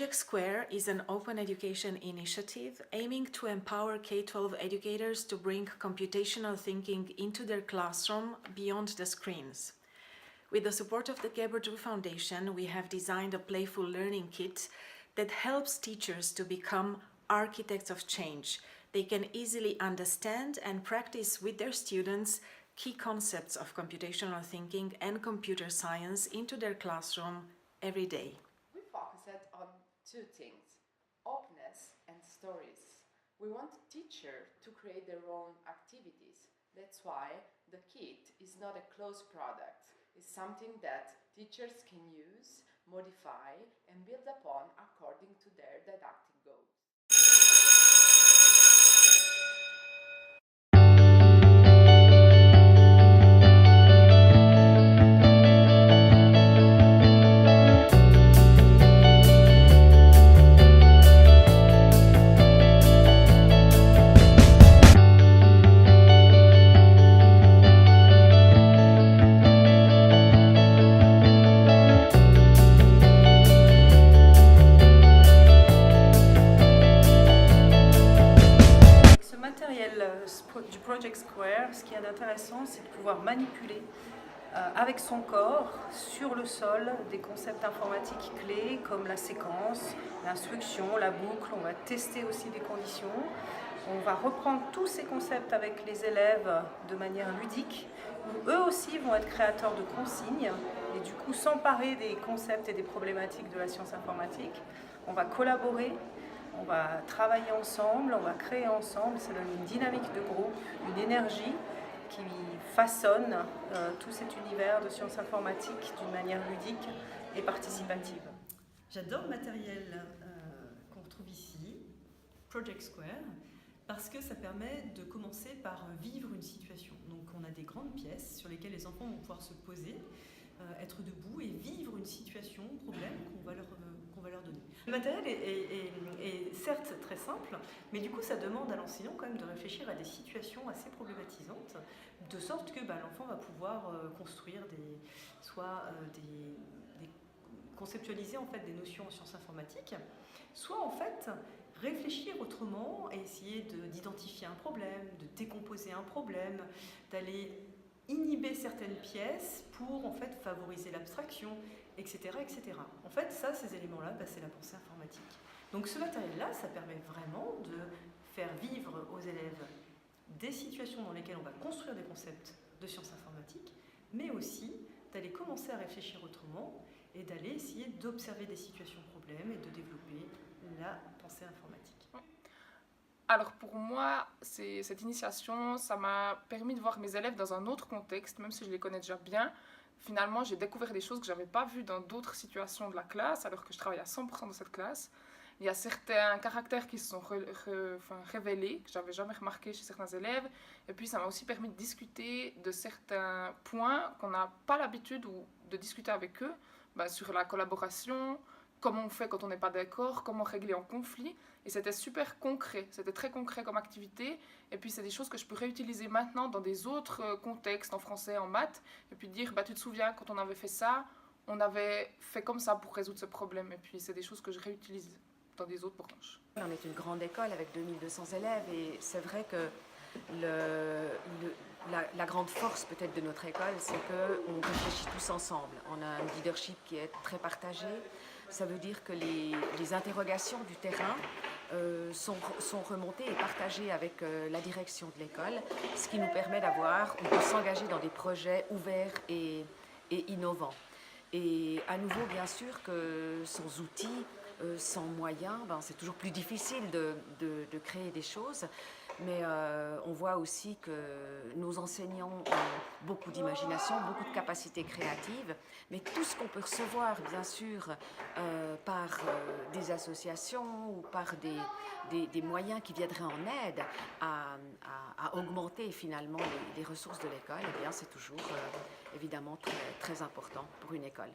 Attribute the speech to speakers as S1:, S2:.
S1: Project Square is an open education initiative aiming to empower K-12 educators to bring computational thinking into their classroom beyond the screens. With the support of the Geber Foundation, we have designed a playful learning kit that helps teachers to become architects of change. They can easily understand and practice with their students key concepts of computational thinking and computer science into their classroom every day.
S2: We focused on two things, openness and stories. We want teachers to create their own activities. That's why the kit is not a closed product. It's something that teachers can use, modify, and build upon according to their didactic goals.
S3: Du Project Square, ce qui est intéressant, c'est de pouvoir manipuler avec son corps, sur le sol, des concepts informatiques clés comme la séquence, l'instruction, la boucle. On va tester aussi des conditions. On va reprendre tous ces concepts avec les élèves de manière ludique, où eux aussi vont être créateurs de consignes et du coup s'emparer des concepts et des problématiques de la science informatique. On va collaborer. On va travailler ensemble, on va créer ensemble, ça donne une dynamique de groupe, une énergie qui façonne tout cet univers de sciences informatiques d'une manière ludique et participative.
S4: J'adore le matériel qu'on retrouve ici, Project Square, parce que ça permet de commencer par vivre une situation. Donc on a des grandes pièces sur lesquelles les enfants vont pouvoir se poser, être debout et vivre une situation, un problème qu'on va leur donner. Le matériel est certes très simple, mais du coup ça demande à l'enseignant quand même de réfléchir à des situations assez problématisantes, de sorte que l'enfant va pouvoir construire conceptualiser en fait des notions en sciences informatiques, soit en fait réfléchir autrement et essayer d'identifier un problème, de décomposer un problème, d'aller inhiber certaines pièces pour en fait favoriser l'abstraction, etc., etc. En fait, ces éléments-là, c'est la pensée informatique. Donc ce matériel-là, ça permet vraiment de faire vivre aux élèves des situations dans lesquelles on va construire des concepts de sciences informatiques, mais aussi d'aller commencer à réfléchir autrement et d'aller essayer d'observer des situations problèmes et de développer la pensée informatique.
S5: Alors pour moi, cette initiation, ça m'a permis de voir mes élèves dans un autre contexte, même si je les connais déjà bien. Finalement, j'ai découvert des choses que je n'avais pas vues dans d'autres situations de la classe, alors que je travaille à 100% dans cette classe. Il y a certains caractères qui se sont révélés, que je n'avais jamais remarqué chez certains élèves. Et puis ça m'a aussi permis de discuter de certains points qu'on n'a pas l'habitude de discuter avec eux, sur la collaboration, comment on fait quand on n'est pas d'accord, comment régler en conflit. Et c'était super concret, c'était très concret comme activité. Et puis c'est des choses que je peux réutiliser maintenant dans des autres contextes, en français, en maths. Et puis dire, tu te souviens, quand on avait fait ça, on avait fait comme ça pour résoudre ce problème. Et puis c'est des choses que je réutilise dans des autres branches.
S6: On est une grande école avec 2200 élèves et c'est vrai que la grande force peut-être de notre école, c'est qu'on réfléchit tous ensemble. On a un leadership qui est très partagé. Ça veut dire que les interrogations du terrain sont remontées et partagées avec la direction de l'école, ce qui nous permet on peut s'engager dans des projets ouverts et innovants. Et à nouveau, bien sûr, que sans outils, sans moyens, c'est toujours plus difficile de créer des choses. Mais on voit aussi que nos enseignants ont beaucoup d'imagination, beaucoup de capacités créatives. Mais tout ce qu'on peut recevoir, bien sûr, par des associations ou par des moyens qui viendraient en aide à augmenter finalement les ressources de l'école, eh bien c'est toujours évidemment très, très important pour une école.